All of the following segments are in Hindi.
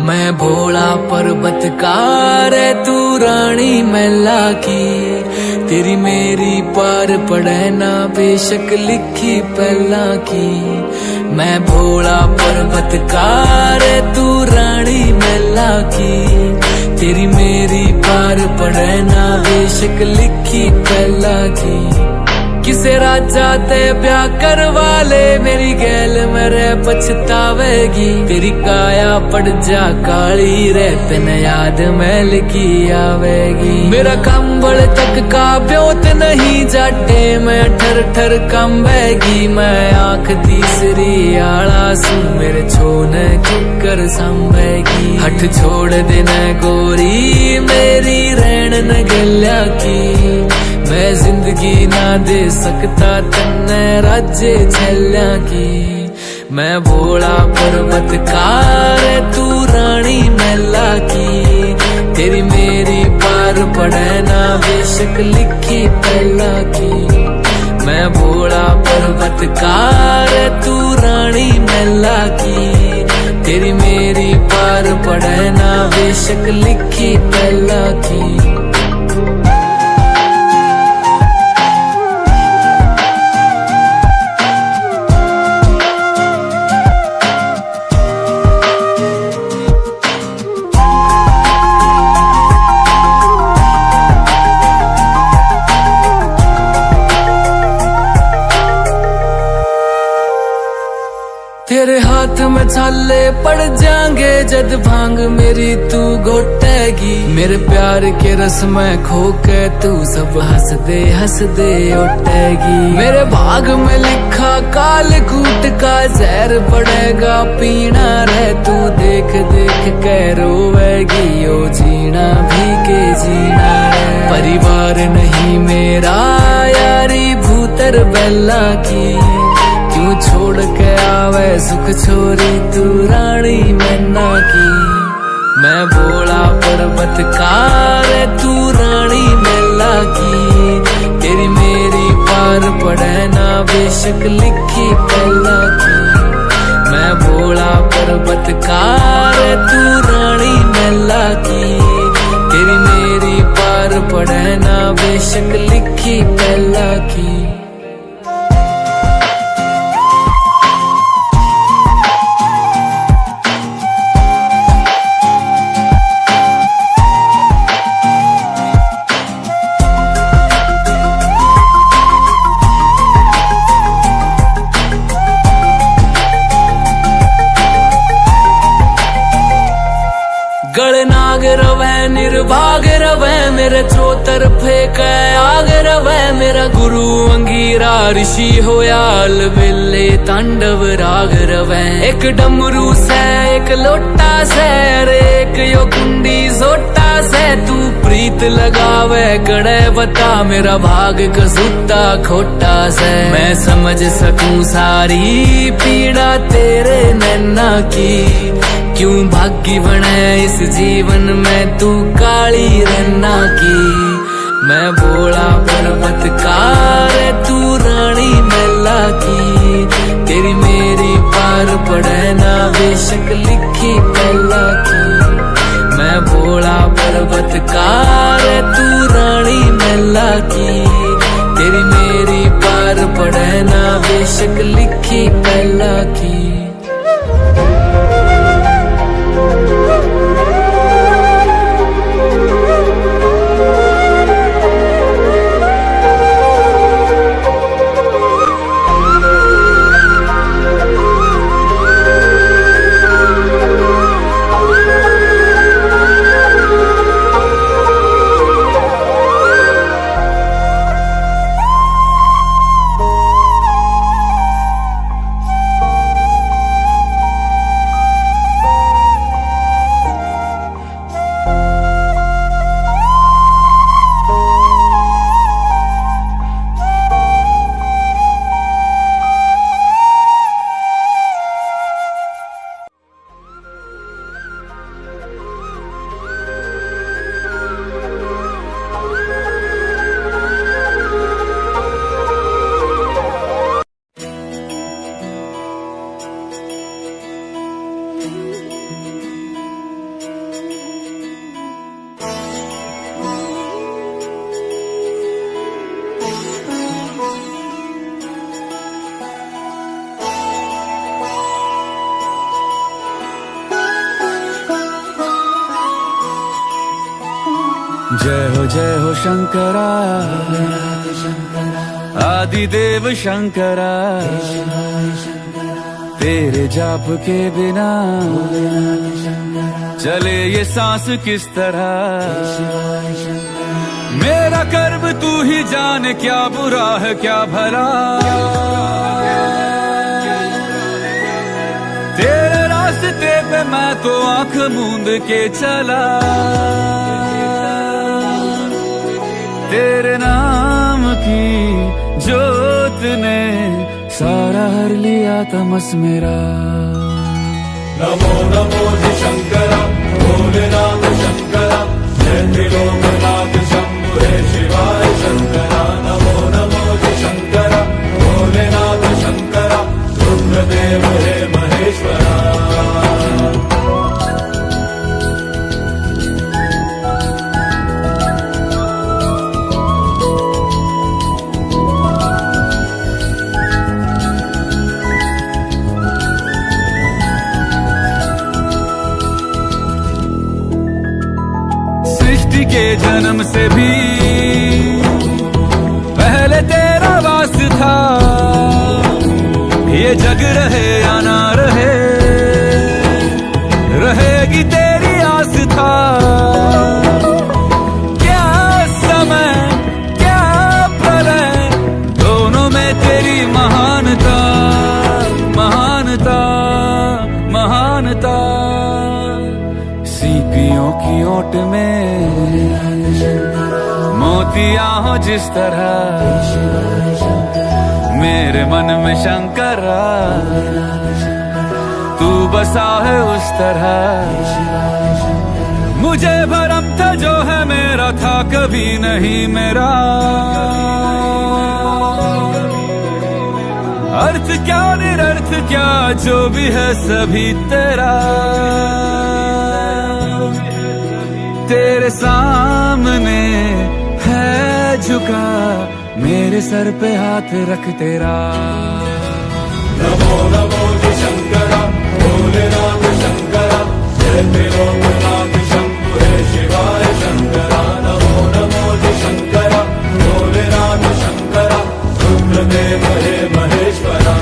मैं भोला पर्वतकार है तू रानी मैला की, तेरी मेरी पार पड़े ना बेशक लिखी पहला की। मैं भोला पर्वतकार है तू रानी मैला की, तेरी मेरी पार पड़े ना बेशक लिखी पहला की। किसे राजा ते ब्याह करवा ले मेरी गैल मेरे पछतावेगी, तेरी काया पड़ जा काली रे तन याद मैल की आवेगी। मेरा कंबल तक का ब्योत नहीं जाटे मैं ठर ठर कंबेगी, मैं आंख तीसरी आला सू मेरे छोन चुकर संभेगी। हट छोड़ देना गोरी मेरी रैन न गल्या की, मैं जिंदगी ना दे सकता तन्ने राज्य झल्या की। मैं भोला पर्वतकार तू रानी मैला की, तेरी मेरी पार पड़े ना बेशक लिखी पहला की। मैं भोला पर्वतकार तू रानी मैला की, तेरी मेरी पार पड़े ना बेशक लिखी पहला की। तेरे हाथ में छाले पड़ जाएंगे जद भांग मेरी तू घोटेगी, मेरे प्यार के रस में खो के तू सब हंस दे उठेगी। मेरे भाग में लिखा काल कूट का जहर पड़ेगा पीना रे, तू देख देख के रोवेगी ओ जीना भी के जीना रे। परिवार नहीं मेरा यारी भूतर बेला की, क्यों छोड़ के आवे सुख छोरी तू रानी मैना की। मैं भोला पर्वतकार तू रानी मैला की, तेरी मेरी पार पड़े ना बेशक लिखी पहला की। मैं भोला पर्वतकार तू रानी मैला की, तेरी मेरी पार पड़े ना बेशक लिखी पहला की। गणनाग रवै निर्भाग रवै मेरे चौतरफे कै आग रवै, मेरा गुरु अंगीरा ऋषि होया अलबेले तांडव राग रवै। एक डमरू से एक लोटा से अरे एक यो कुंडी जोटा से, तू प्रीत लगावे गड़े बता मेरा भाग कसूता खोटा से। मैं समझ सकूं सारी पीड़ा तेरे नैना की, क्यों भाग्य बने इस जीवन में तू काली रन्ना की। मैं भोला पर्वतकार तू रानी मैला की, तेरी मेरी पार पड़े ना बेशक लिखी पहला की। मैं भोला पर्वतकार तू रानी मैला की, तेरी मेरी पार पड़े ना बेशक लिखी पहला की। जय हो शंकरा, आदिदेव शंकरा। तेरे जाप के बिना चले ये सांस किस तरह। मेरा कर्म तू ही जाने, क्या बुरा है क्या भला। तेरे रास्ते पे मैं तो आंख मूंद के चला। तेरे नाम की जोत ने सारा हर लिया तमस मेरा। नमो नमो जी शंकरा, भोलेनाथ शंकरा, जय त्रिलोकनाथ शंभु हे शिवाय शंकरा। नमो नमो जी शंकरा, भोलेनाथ शंकरा, रुद्रदेव हे महेश्वरा। के जन्म से भी पहले तेरा वास था। ये जग रहे या ना रहे, रहेगी तेरी आस था। क्या समय क्या प्रलय, दोनों में तेरी महानता महानता महानता। सीपियों की ओट में मोतियां हो जिस तरह, मेरे मन में शंकरा तू बसा है उस तरह। मुझे भरम था जो है मेरा था कभी नहीं मेरा। अर्थ क्या निरर्थ क्या जो भी है सभी तेरा। तेरे सामने है झुका मेरे सर पे हाथ रख तेरा। नमो नमो जी शंकरा, भोलेनाथ शंकरा, जय त्रिलोकनाथ शंभु हे शिवाय शंकरा। नमो नमो जी शंकरा, भोलेनाथ शंकरा, रुद्रदेव हे महेश्वरा।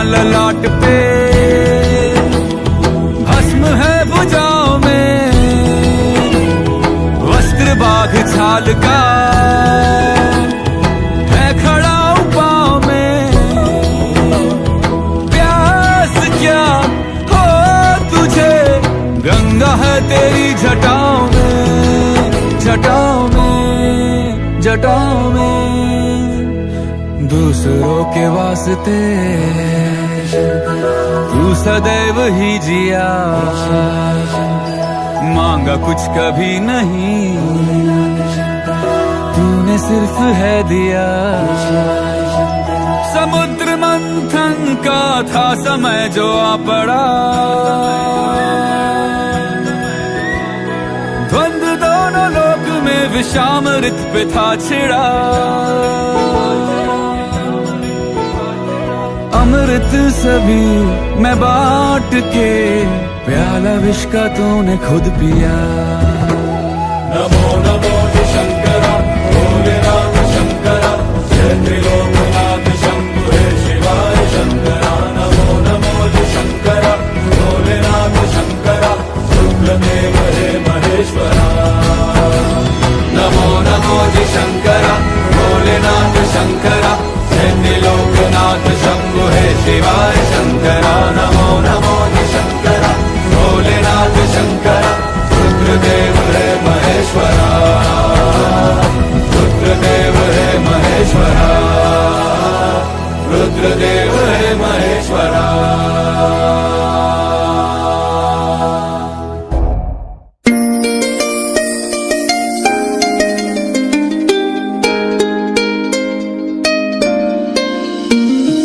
ललाट पे भस्म है भुजाओं में, वस्त्र बाघ छाल का है खड़ा पाँव में। प्यास क्या हो तुझे, गंगा है तेरी जटाओं में जटाओं में जटाओं में। दूसरों के वास्ते तू सदैव ही जिया, मांगा कुछ कभी नहीं तूने सिर्फ है दिया। समुद्र मंथन का था समय जो आ पड़ा, द्वंद्व दोनों लोक में विषामृत पे था छिड़ा। अमृत सभी मैं बांट के, प्याला विष का तूने खुद पिया। नमो नमो जी शंकरा, भोलेनाथ शंकरा, जय त्रिलोकनाथ शंभु हे शिवाय शंकरा। नमो नमो जी शंकरा, भोलेनाथ शंकरा, रुद्रदेव हे महेश्वरा। नमो नमो जी शंकरा, भोलेनाथ शंकरा, जय त्रिलोकनाथ शंभु हे शिवाय शंकरा। नमो नमो जी शंकरा, भोलेनाथ शंकरा, रुद्रदेव हे महेश्वरा। रुद्रदेव हे महेश्वरा, रुद्रदेव हे महेश्वरा।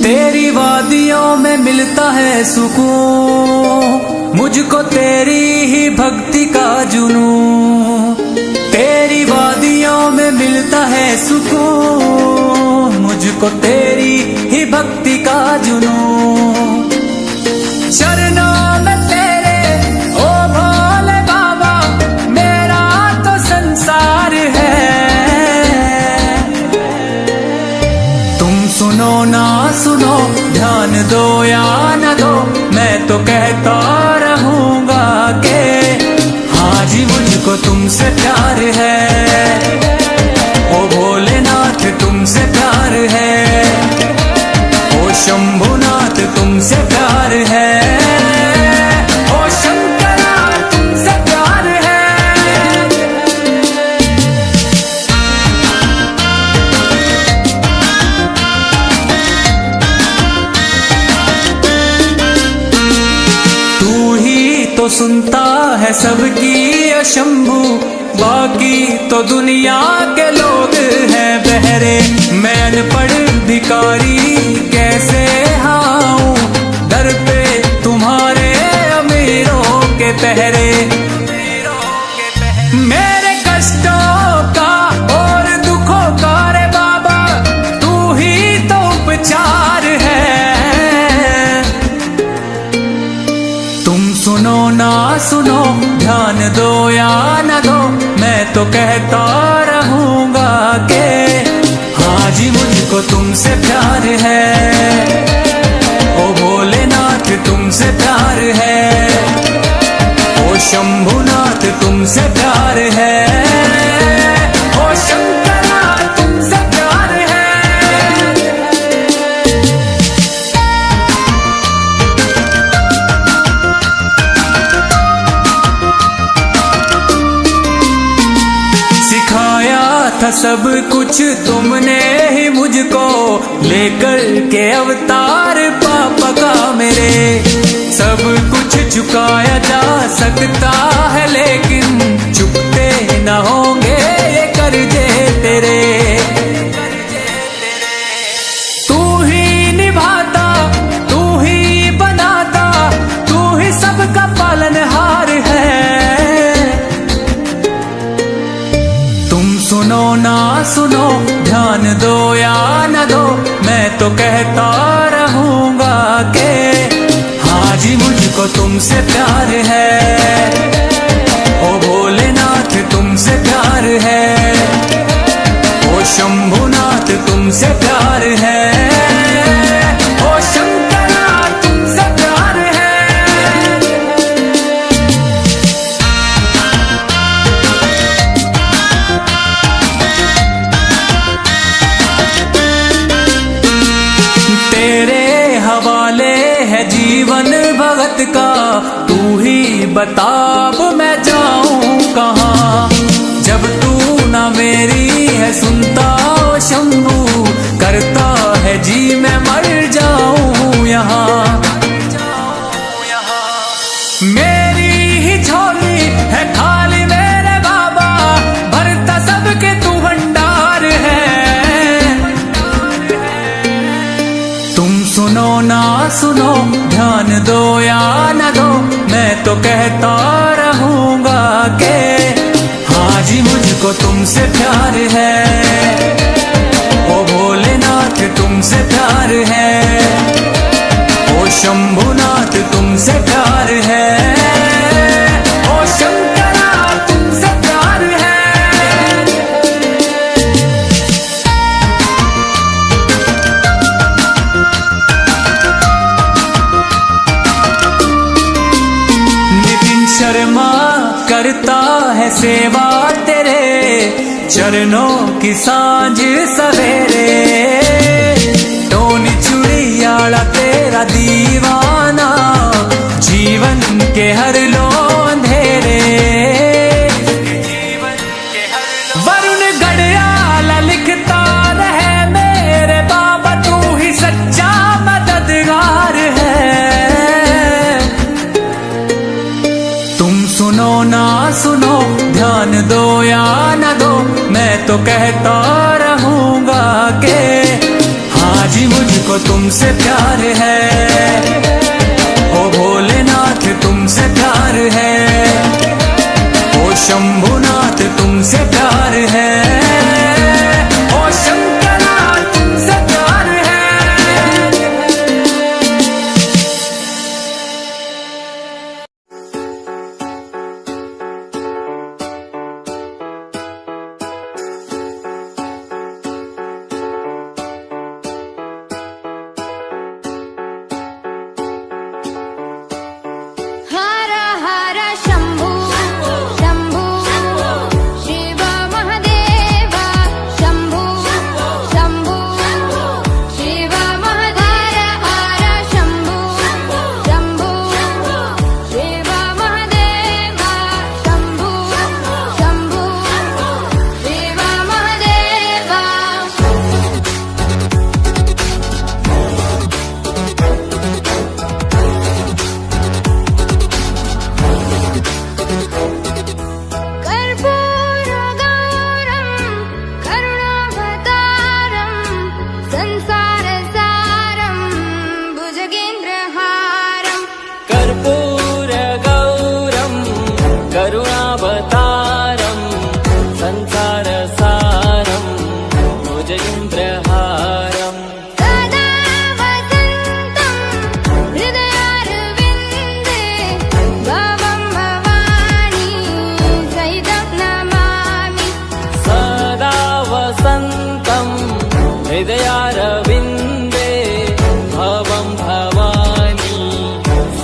तेरी बात वादियों में मिलता है सुकून, मुझको तेरी ही भक्ति का जुनून। तेरी वादियों में मिलता है सुकून, मुझको तेरी ही भक्ति का जुनून। चरणों में तेरे ओ भोले बाबा मेरा तो संसार है। तुम सुनो ना सुनो, ध्यान दो या न दो, मैं तो कहता रहूंगा के हाँ जी मुझको तुमसे प्यार है। ओ भोलेनाथ तुमसे प्यार है, ओ शंभुनाथ तुमसे प्यार है, ओ शंकरा तुमसे प्यार है। तू ही तो सुनता है सबकी अशंभु, बाकी तो दुनिया के लोग हैं बहरे। मैं अनपढ़ भिखारी कैसे आऊं दर पे तुम्हारे अमीरों के पहरे। मेरे कष्टों का और दुखों का रे बाबा तू ही तो उपचार है। तुम सुनो ना सुनो, ध्यान दो या न दो, मैं तो कहता रहूंगा के हाँ जी मुझको तुमसे प्यार है। ओ भोलेनाथ तुमसे प्यार है, ओ शंभुनाथ तुमसे प्यार है, ओ शंकरा तुमसे प्यार है। सिखाया था सब कुछ तुमने ही मुझको, लेकर के अवतार पापा का मेरे। सब कुछ चुकाया जा सकता है लेकिन चुकते न होंगे ये कर्जे तेरे। तू ही निभाता, तू ही बनाता, तू ही सबका पालनहार है। तुम सुनो ना सुनो, ध्यान दो या न दो, मैं तो कहता रहूंगा के हाँ जी मुझको तुमसे प्यार है। ओ भोलेनाथ तुमसे प्यार है, ओ शंभुनाथ तुमसे प्यार है, ओ शंकरा तुमसे प्यार है। तेरे हवाले है जीवन भगत का, तू ही बता अब मैं जाऊं कहाँ। जब तू ना मेरी है सुनता ओ शंभू, करता है जी मैं मर जाऊं यहाँ। मेरी ही झोली है खाली मेरे बाबा, भरता सबके तू भंडार है। तुम सुनो ना सुनो, ध्यान दो या न दो, मैं तो कहता रहूंगा के हाँ जी मुझको तुमसे प्यार है। ओ भोलेनाथ तुमसे प्यार है, ओ शंभुनाथ तुमसे प्यार है, ओ शंकरा तुमसे प्यार है। शर्मा करता है सेवा तेरे चरणों की सांझ सवेरे। टोनी चुड़ियाला तेरा दीवाना, जीवन के हर लो अंधेरे। वरुण गढ़ियाला लिखता रहे मेरे बाबा तू ही सच्चा मददगार है। सुनो ना सुनो, ध्यान दो या न दो, मैं तो कहता रहूंगा के हाँ जी मुझको तुमसे प्यार है, ओ भोलेनाथ तुमसे प्यार है, ओ शंभुनाथ तुमसे प्यार है, ओ शंकरा तुमसे प्यार है। हर हर शंभु शंभु शिव महादेव शंभु शंभु शिव महादेव हर शंभु शंभु शिव महादेव शंभु शंभु शिव महादेव। कर्पूरगौरं करुणावतारं संसारसारं भुजगेन्द्रहारं कर्पूरगौरं करुणावतारं संसारसारं भुजगेन्द्रहारं सदा वसन्तं हृदयारविन्दे भवं भवानी सहितं नमामि सदा वसन्तं हृदयारविन्दे भवं भवानी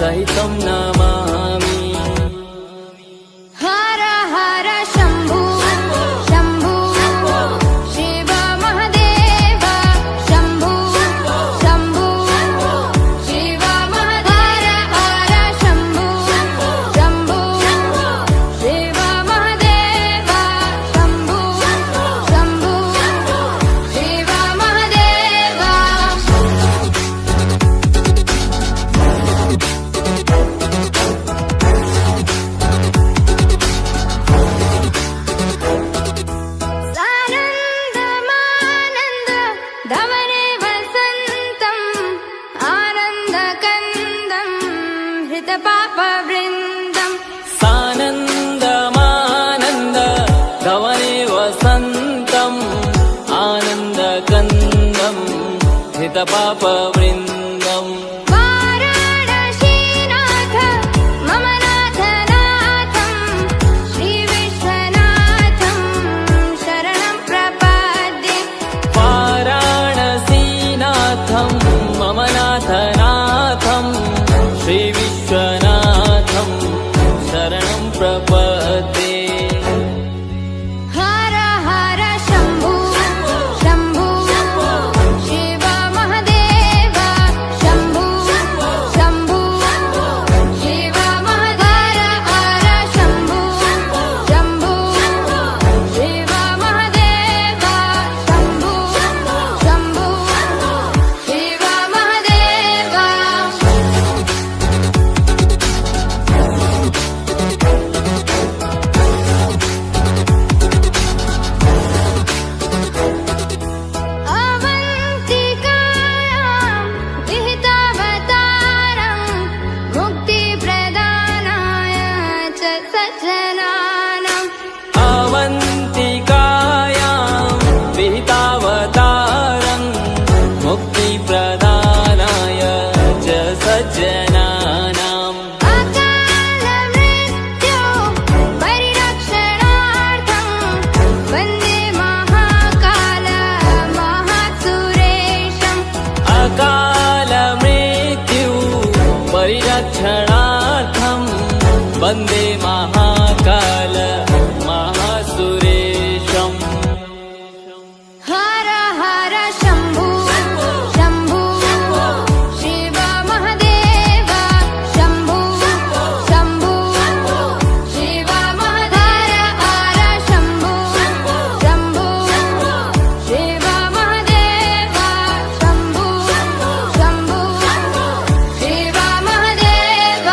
सहितं नमामि। हर हर शंभु शंभु शिव महादेव शंभु शंभु शिव महादेव हर शंभु शंभु शिव महादेव शंभु शंभु शिव महादेव। सानन्दमानन्द धवने वसन्तम् आनन्दकन्दं हृतपापवृन्दम् सानन्दमानन्द धवने वसन्तम् आनन्दकन्दं हितपापवृन्दम् वाराणसीनाथ मम नाथनाथं श्रीविश्वनाथं शरणं प्रपद्ये वाराणसीनाथं मम नाथनाथं श्रीविश्वनाथं शरणं प्रपद्ये। हर हर शंभु शंभु शिव महादेव शंभु शंभु शिव महादेव हर शंभु शंभु शिव महादेव शंभु शंभु शिव महादेव। अवन्तिकायां विहितावतारं मुक्तिप्रदानाय च सज्जनानाम् अवन्तिकायां विहितावतारं मुक्तिप्रदानाय च सज्जनानाम् अकालमृत्यो परिरक्षणार्थं वन्दे महाकाल महासुरेशम् अकालमृत्यु परिरक्षणार्थं वन्दे महाकाल महासुरेशम्। हर हर शंभु शंभु शिव महादेव शंभु शंभु शिव महादेव हर शंभु शंभु शिव महादेव शंभु शंभु शिव महादेव।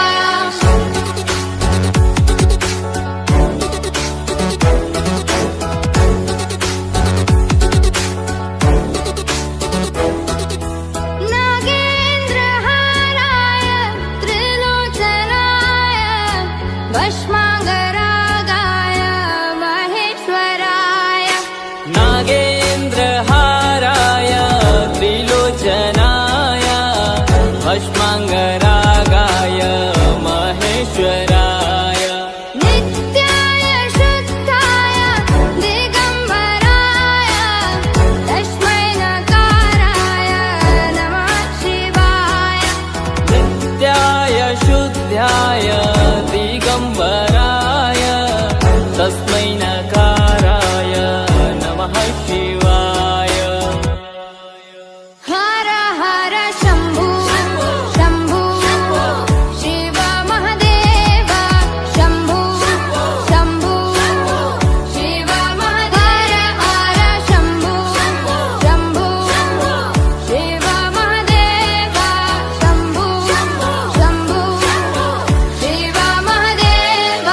सर्वाङ्गरागाय महेश्वराय नित्याय शुद्धाय दिगम्बराय तस्मै नकाराय नमः शिवाय नित्याय शुद्धाय दिगम्बराय तस्मै नकाराय नमः शिवाय हर हर शम्भु शम्भु शिव महादेव शम्भु शम्भु शिव महादेव हर शम्भु शम्भु शिव महादेव शम्भु शम्भु शिव महादेव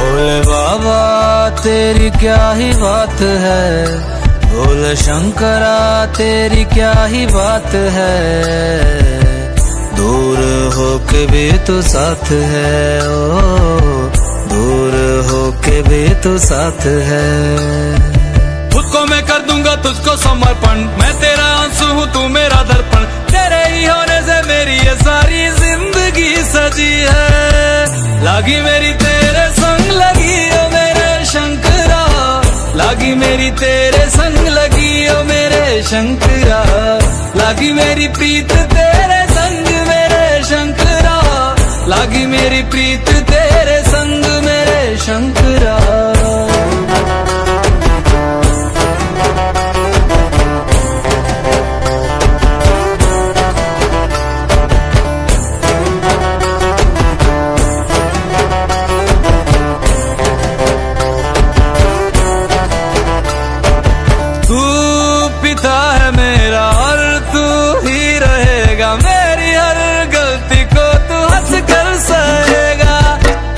भोले बाबा तेरी क्या ही बात है, भोले शंकरा तेरी क्या ही बात है, दूर होके भी तो साथ है, ओ दूर होके भी तो साथ है। खुद को मैं कर दूंगा तुझको समर्पण, मैं तेरा आंसू हूँ तू मेरा दर्पण, तेरे ही होने से मेरी ये सारी जिंदगी सजी है। लागी मेरी तेरे संग लगी ओ मेरे शंकरा, लागी मेरी तेरे संग लगी ओ मेरे शंकरा, लागी मेरी प्रीत तेरे संग मेरे शंकरा, लागी मेरी प्रीत तेरे संग मेरे शंकरा। तू पिता है मेरा और तू ही रहेगा, मेरी हर गलती को तू हंस कर सहेगा,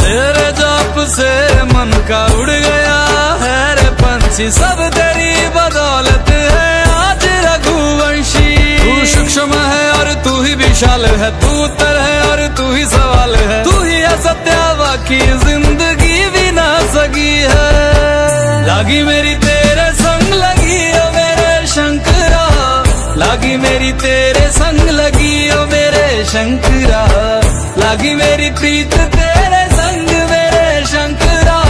तेरे जाप से मन का उड़ गया है रे पंछी, सब तेरी बदौलत है आज रघुवंशी। तू सूक्ष्म है और तू ही विशाल है, तू उत्तर है और तू ही सवाल है, तू ही है सत्य बाकी जिंदगी भी ना सकी है। लागी मेरी तेरे संग लगी ओ मेरे शंकरा, लागी मेरी तेरे संग लगी ओ मेरे शंकरा, लागी मेरी प्रीत तेरे संग मेरे शंकरा,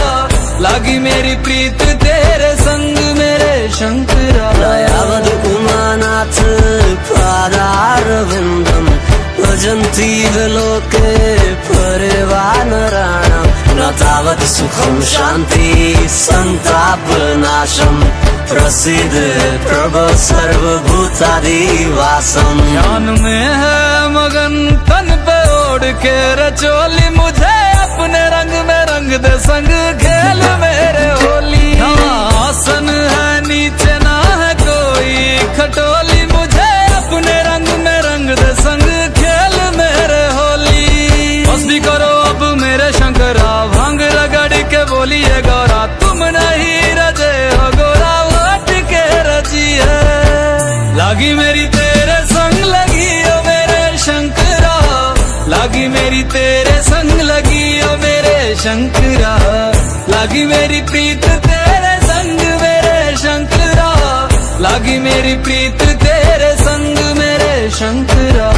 लागी मेरी प्रीत तेरे संग मेरे शंकरा। दयावद उमानाथ पादारविन्दम् भजन्ति लोके परिवानराणाम्, न तावत् सुखं शान्ति सन्तापनाशम्, प्रसीद प्रभो सर्वभूतादिवासम्। ध्यान में है मगन तन पे ओढ़ के रचोली, मुझे अपने रंग में रंग दे संग खेल मेरे होली। आसन है नीचे ना है कोई खटोली, मुझे अपने रंग में रंग दे संग खेल मेरे होली। बस भी करो अब मेरे शंकरा, भांग रगड़ के बोलिए गौरा, तुम नहीं रजे हो गोरा वट के रजी है। लागी मेरी तेरे संग लगी ओ मेरे शंकरा, लागी मेरी तेरे संग लगी ओ मेरे शंकरा, लागी मेरी प्रीत तेरे संग मेरे शंकरा, लागी मेरी प्रीत तेरे संग मेरे शंकरा।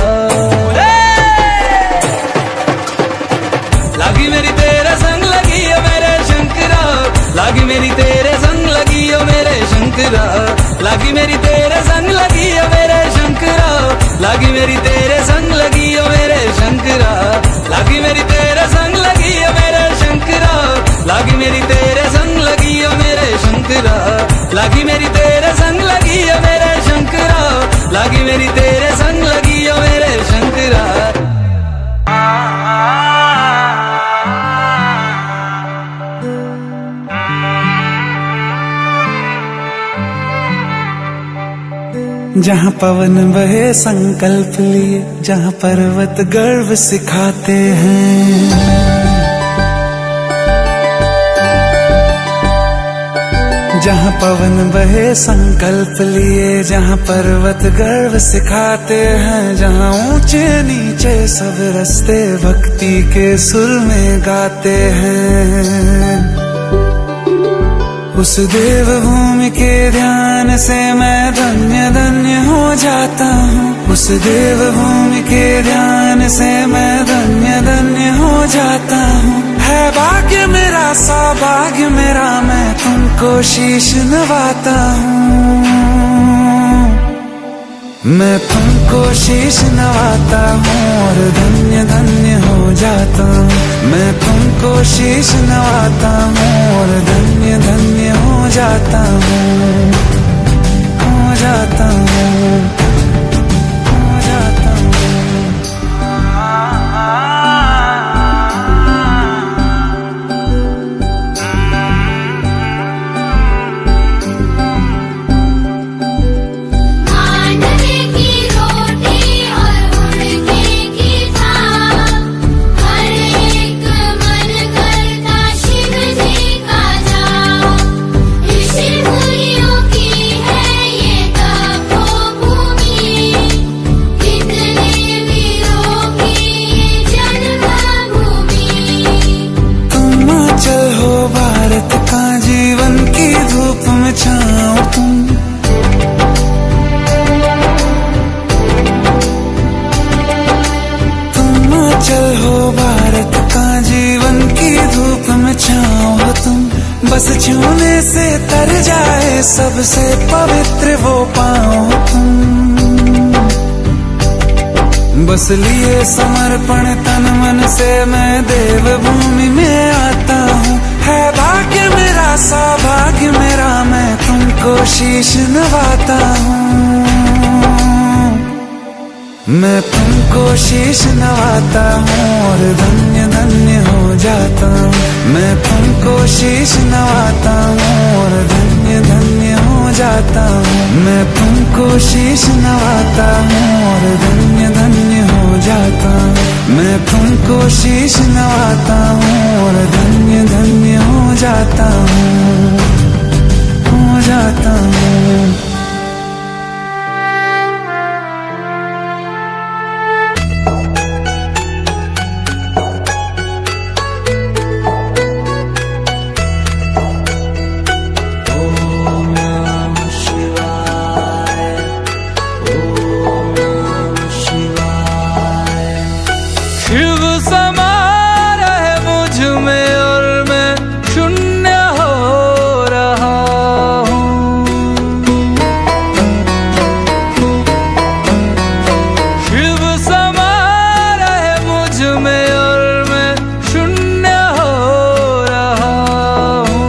लागी मेरी तेरे संग लगी ओ मेरे शंकरा, लागी मेरी तेरे संग लगी ओ मेरे शंकरा, लागी मेरी तेरे संग लगी ओ मेरे शंकरा, लागी मेरी तेरे संग लगी ओ मेरे शंकरा, लागी मेरी तेरे संग लगी ओ मेरे शंकरा, लागी मेरी तेरे संग लगी ओ मेरे शंकरा, लागी मेरी तेरे संग लगी ओ मेरे शंकरा, लागी मेरी तेरे संग लगी ओ मेरे शंकरा। जहाँ पवन बहे संकल्प लिए, जहाँ पर्वत गर्व सिखाते हैं। जहाँ पवन बहे संकल्प लिए, जहाँ पर्वत गर्व सिखाते हैं, जहाँ ऊंचे नीचे सब रास्ते भक्ति के सुर में गाते हैं। उस देवभूमि के ध्यान से मैं धन्य धन्य हो जाता हूँ। उस देवभूमि के ध्यान से मैं धन्य धन्य हो जाता हूँ। है भाग्य मेरा सौभाग्य मेरा, मैं तुमको शीश नवाता हूँ। मैं तुमको शीश नवाता हूँ और धन्य धन्य हो जाता हूँ। मैं तुमको शीश नवाता हूँ और धन्य धन्य हो जाता हूँ। हो जाता हूँ, हो जाता हूँ। बस छूने से तर जाए सबसे पवित्र वो पाँव तुम। बस लिए समर्पण तन मन से मैं देवभूमि में आता हूँ। है भाग्य मेरा सौभाग्य मेरा, मैं तुमको शीश नवाता हूँ। मैं तुमको शीश नवाता हूँ और धन्य धन्य हो जाता हूँ। मैं तुमको शीश नवाता हूँ और धन्य धन्य हो जाता हूँ। मैं तुमको शीश नवाता हूँ और धन्य धन्य हो जाता हूँ। मैं तुमको शीश नवाता हूँ और धन्य धन्य हो जाता हूँ। हो जाता हूँ। शिव समा रहे मुझ में और मैं शून्य हो रहा हूँ। शिव समा रहे मुझ में और मैं शून्य हो रहा हूँ।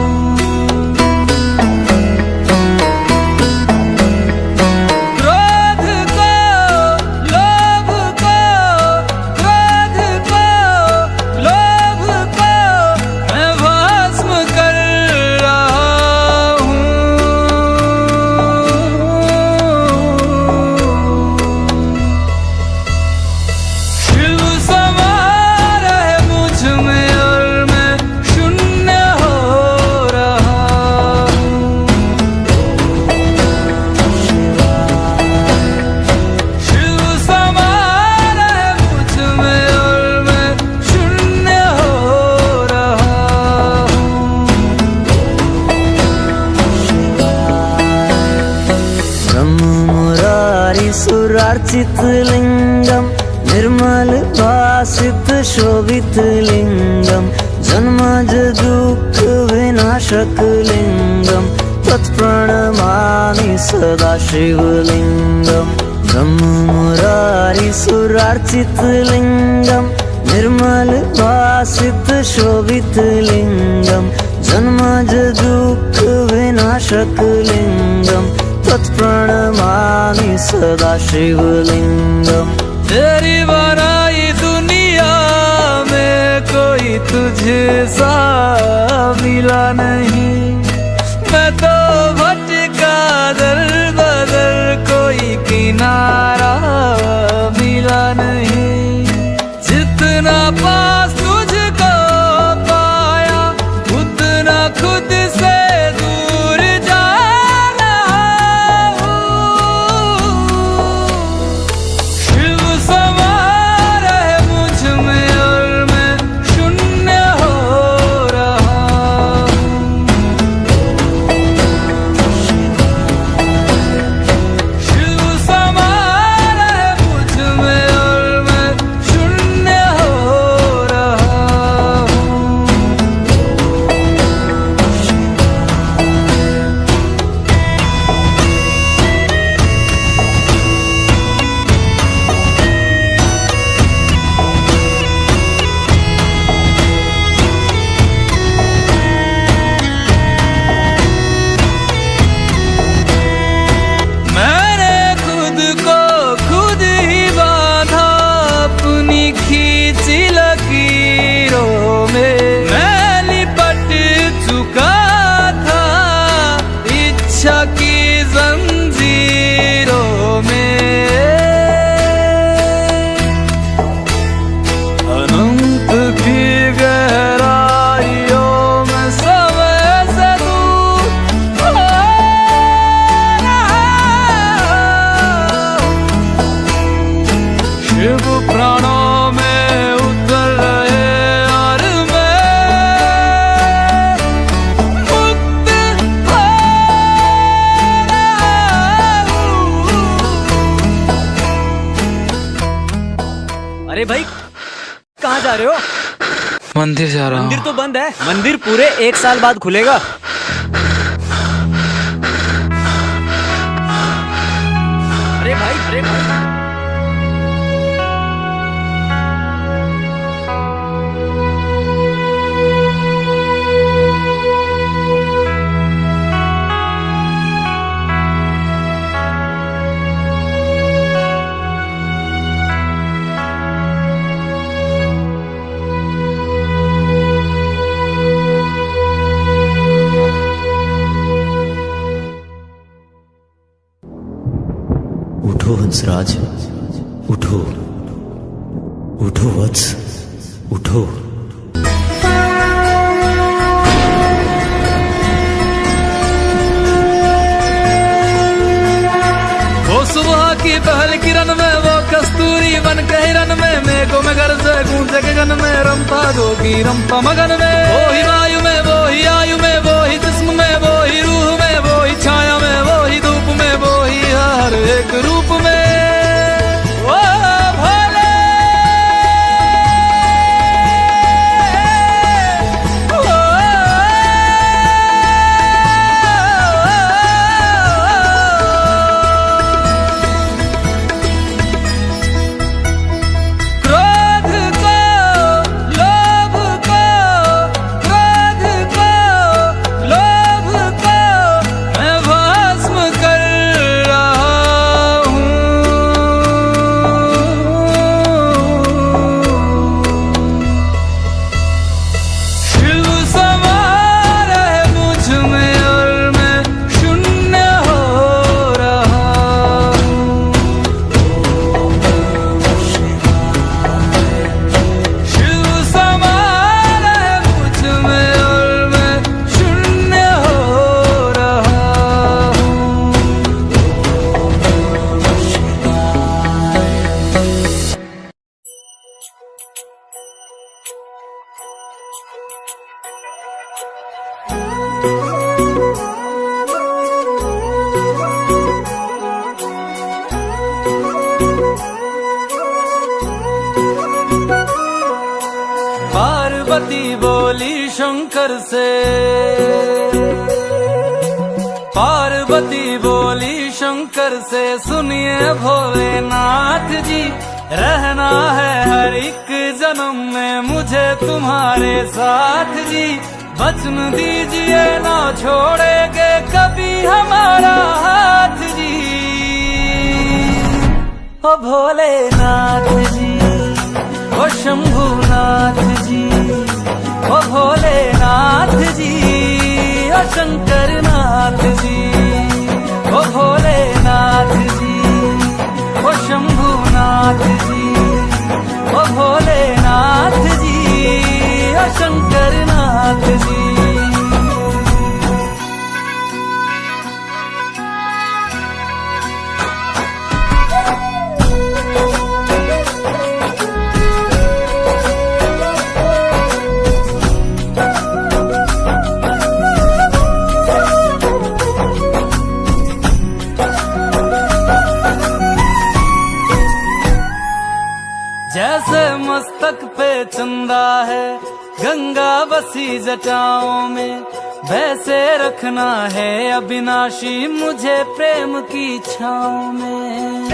क्रोध को लोभ को लोभ को मैं भस्म कर रहा हूँ। शिव समा रहे मुझ में और मैं शून्य हो रहा हूँ। शिव समा रहे मुझ में और मैं शून्य हो रहा हूँ। ब्रह्म मुरारी सुरार्चित लिंगम, निर्मल भासित शोभित लिंगम, जन्मज दुःख विनाशक लिंगम, तत्प्रणमामि सदा शिवलिंगम। ब्रह्म मुरारी सुरार्चित लिंगम, निर्मल भासित शोभित लिंगम, जन्मज दुःख विनाशक लिंगम, तत्प्रणमामि सदा शिवलिंगम। तेरी बनाई दुनिया में कोई तुझे सा मिला नहीं। मैं तो भटका दर बदर कोई अरे भाई कहाँ जा रहे हो? मंदिर जा रहा हूँ। मंदिर तो बंद है। मंदिर पूरे 1 साल बाद खुलेगा। अरे भाई उठो हंसराज, उठो उठो वत्स, उठो। वो सुबह की पहल किरण में, वो कस्तूरी बन के हिरन में, मेघों में घर से गूंजे गगन में, रमता जोगी रमता मगन में। वो ही वायु में, वो ही आयु में, वो ही जिस्म में, वो ही रूह में, वो ही छाया में, वो ही धूप में, वो ही हर एक रूप में। वो भोले, क्रोध को, लोभ को, क्रोध को, लोभ को मैं भस्म कर रहा हूँ। शिव समा रहे मुझ में और मैं शून्य हो रहा हूँ। शिव समा रहे मुझ में और मैं शून्य हो रहा हूँ। पार्वती बोली शंकर से, पार्वती बोली शंकर से, सुनिए भोलेनाथ जी, रहना है हर एक जन्म में मुझे तुम्हारे साथ जी। वचन दीजिए ना छोड़ेंगे कभी हमारा हाथ जी। ओ भोलेनाथ जी, ओ शंभुनाथ जी, ओ भोलेनाथ जी, ओ शंकरनाथ जी, ओ भोलेनाथ जी, ओ शंभुनाथ जी, ओ भोलेनाथ जी, ओ शंकरनाथ जी। जैसे मस्तक पे चंदा है गंगा बसी जटाओं में, वैसे रखना है अविनाशी मुझे प्रेम की छाँव में।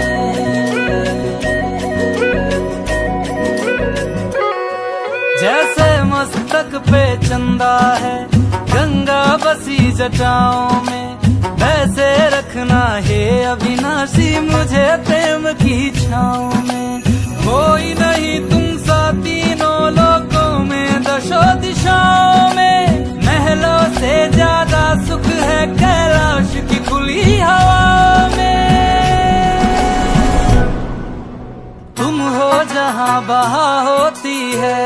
जैसे मस्तक पे चंदा है गंगा बसी जटाओं में, वैसे रखना है अविनाशी मुझे प्रेम की छाँव में। कोई नहीं तुम सा तीनों लोकों में, दशों दिशाओं में, महलों से ज्यादा सुख है कैलाश की खुली हवा में। तुम हो जहाँ बहा होती है,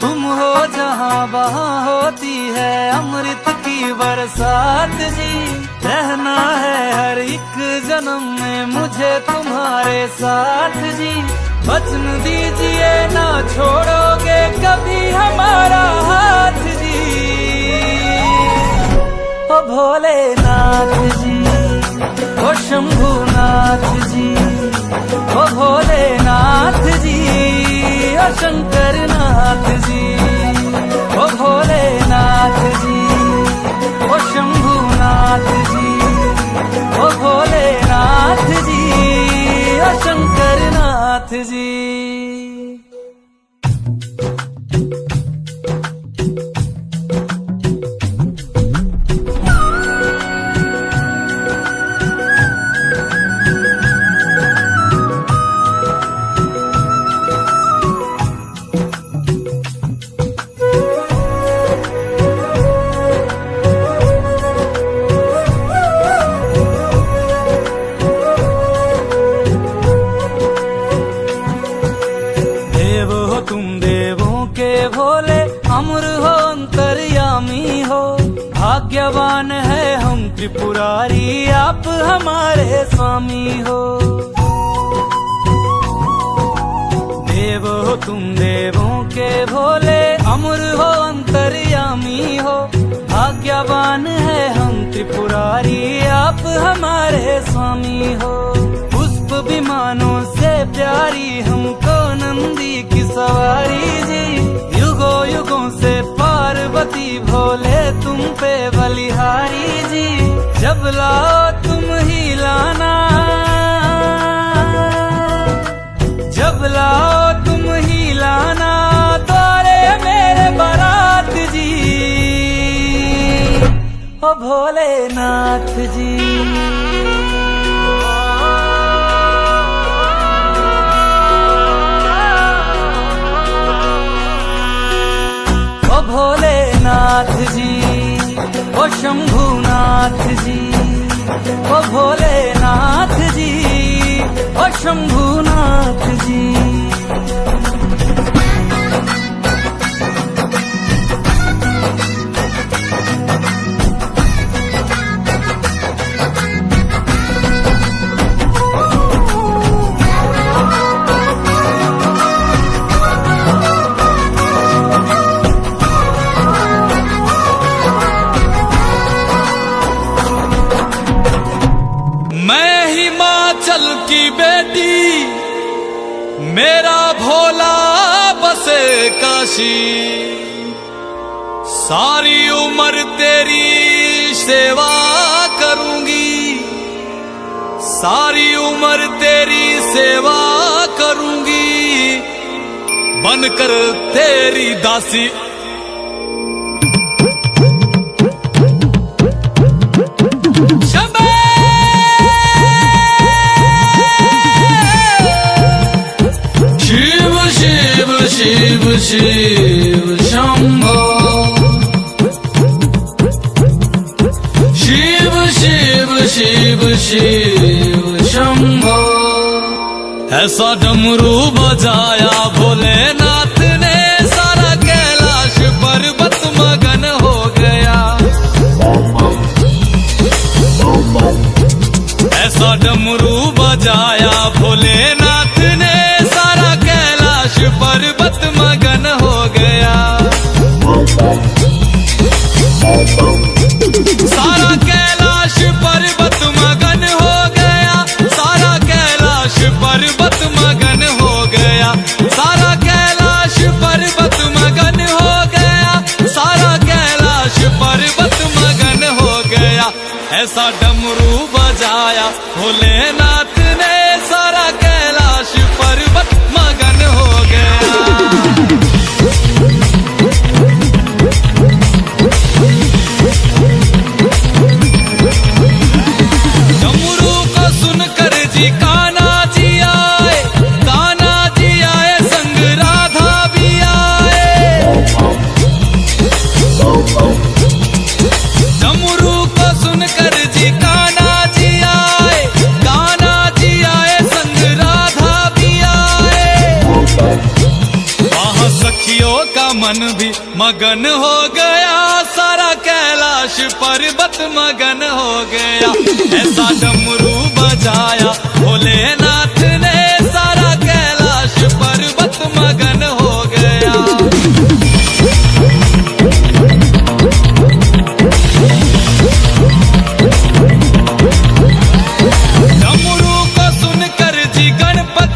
तुम हो जहाँ बहा होती है अमृत की बरसात जी। रहना है हर एक जन्म में मुझे तुम्हारे साथ जी। वचन दीजिए ना छोड़ोगे कभी हमारा हाथ जी। ओ भोलेनाथ जी, ओ शंभुनाथ जी, ओ भोलेनाथ जी, ओ शंकर नाथ जी, ओ भोलेनाथ जी, ओ शंभुनाथ जी, ओ भोलेनाथ जी, ओ शंकर नाथ जी। देव हो तुम देवों के भोले, अमर हो अंतर्यामी हो, भाग्यवान है हम त्रिपुरारी, आप हमारे स्वामी हो। देव हो तुम देवों के भोले, अमर हो अंतर्यामी हो, भाग्यवान है हम त्रिपुरारी, आप हमारे स्वामी हो। पुष्प विमानों से प्यारी हमको नंदी की सवारी जी, युगों युगों से पार्वती भोले तुम पे बलिहारी जी। जब लाओ तुम ही लाना, जब लाओ तुम ही लाना, द्वारे मेरे बारात जी, ओ भोलेनाथ जी। ओ भोलेनाथ जी, ओ शंभुनाथ जी, ओ भोलेनाथ जी, ओ शंभुनाथ जी। मैं हिमाचल की बेटी, मेरा भोला बसे काशी, सारी उम्र तेरी सेवा करूंगी, सारी उम्र तेरी सेवा करूंगी, बनकर तेरी दासी। शिव शिव शंभो, शिव शिव शिव शिव शंभो। ऐसा डमरू बजाया भोलेनाथ ने, सारा कैलाश पर्वत मगन हो गया। ऐसा डमरू बजाया भोलेनाथ ने, सारा कैलाश पर्वत मगन हो गया। सारा कैलाश पर्वत मगन हो गया, सारा कैलाश पर्वत मगन हो गया, सारा कैलाश पर्वत मगन हो गया, सारा कैलाश पर्वत मगन हो गया। ऐसा डमरू बजाया भोलेनाथ ने, सारा कैलाश पर्वत मगन हो गया। डमरू को सुनकर जी कान्हा जी आए, कान्हा जी आए संग राधा भी आए। डमरू को सुनकर जी कान्हा जी आए, कान्हा जी आए संग राधा भी आए। वहाँ सखियों का मन भी मगन हो गया, सारा कैलाश पर्वत मगन हो गया। ऐसा डमरू बजाया भोलेनाथ ने, सारा कैलाश पर्वत मगन हो गया। डमरू को सुनकर जी गणपति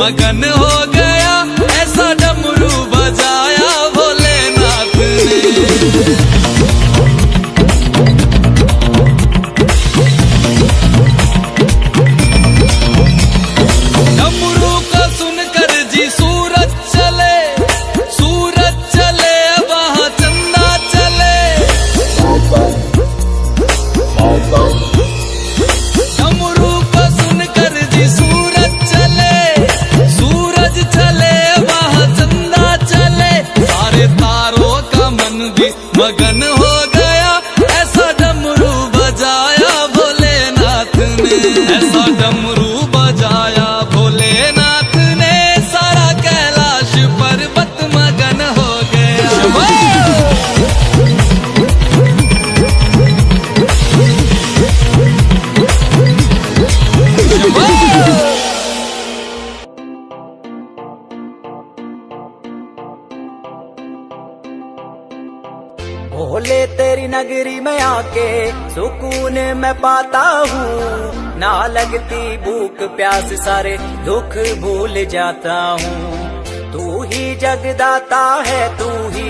मगन हो गया, ऐसा डमरू बजाया भोलेनाथ ने। डमरू को सुनकर जी सूरज चले, सूरज चले वहाँ चंदा चले। डमरू को सुनकर जी सूरज चले, सूरज चले वहाँ चंदा चले। सारे तारों का मन भी मगन हो गया, ऐसा डमरू बजाया भोलेनाथ ने, ऐसा डमरू बजाया भोलेनाथ ने। सारा कैलाश पर्वत मगन हो गया। भोले तेरी नगरी में आके सुकून मैं पाता हूँ, ना लगती भूख प्यास सारे दुख भूल जाता हूँ। तू ही जगदाता है, तू ही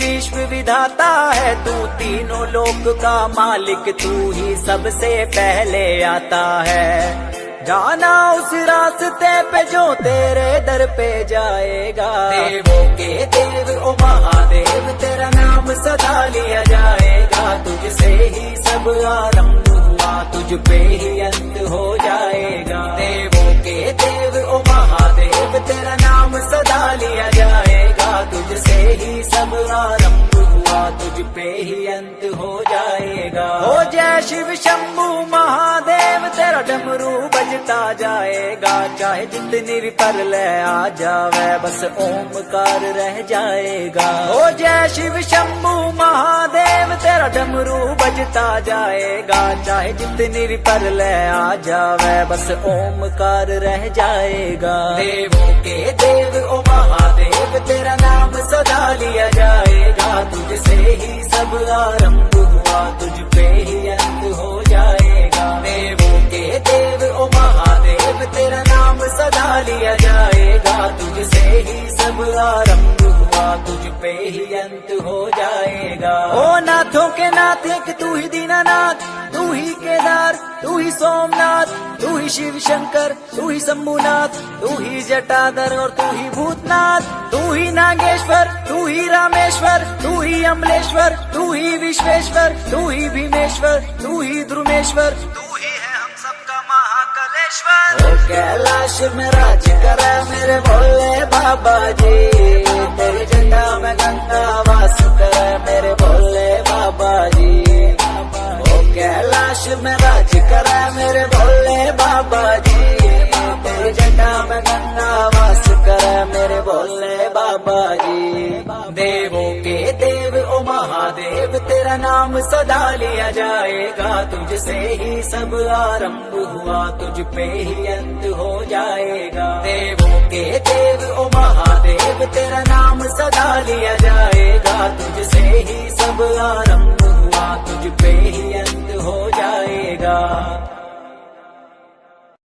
विश्व विधाता है, तू तीनों लोक का मालिक, तू ही सबसे पहले आता है। जाना उस रास्ते पे जो तेरे दर पे जाएगा। देवों के देव ओ महादेव, तेरा नाम सदा लिया जाएगा। तुझसे ही सब आरंभ हुआ, तुझ पे ही अंत हो जाएगा। देवों के देव ओ महादेव, तेरा नाम सदा लिया जाएगा। तुझसे ही सब आरंभ हुआ, तुझ पे ही अंत हो जाएगा। हो जय शिव शंभू महादेव, तेरा डमरू बजता जाएगा। चाहे जितनी भी प्रलय आ जावे, बस ओमकार रह जाएगा। हो जय शिव शंभू महादेव, तेरा डमरू बजता जाएगा। चाहे जितनी भी प्रलय आ जावे, बस ओमकार रह जाएगा। देवों के देव ओ महादेव, तेरा नाम सदा लिया जाएगा। तुझसे ही सब आरंभ हुआ, तुझ पे ही अंत हो जाएगा। देवों के देव ओ महादेव, तेरा नाम सदा लिया जाएगा। तुझसे ही सब आरंभ हुआ, तुझ पे ही अंत हो जाएगा। ओ नाथों के नाथ एक तू ही दीनानाथ, तू ही केदार, तू ही सोमनाथ, तू ही शिव शंकर, तू ही शंभुनाथ, तू ही जटाधर और तू ही भूतनाथ, तू ही नागेश्वर, तू ही रामेश्वर, तू ही अमलेश्वर, तू ही विश्वेश्वर, तू ही भीमेश्वर, तू ही ध्रुमेश्वर, तू ही है हम सबका महाकालेश्वर। ओ कैलाश में राज करे मेरे भोले बाबा जी, तेरी जटा में गंगा वास करे मेरे भोले बाबा जी। ओ कैलाश में राज करे मेरे भोले बाबा जी, तेरी जटा में गंगा वास करे मेरे भोले बाबा जी। देवों के देव ओ महादेव, तेरा नाम सदा लिया जाएगा। तुझसे ही सब आरंभ हुआ, तुझ पे ही अंत हो जाएगा। देवों के देव ओ महादेव, तेरा नाम सदा लिया जाएगा। तुझसे ही सब आरंभ हुआ, तुझ पे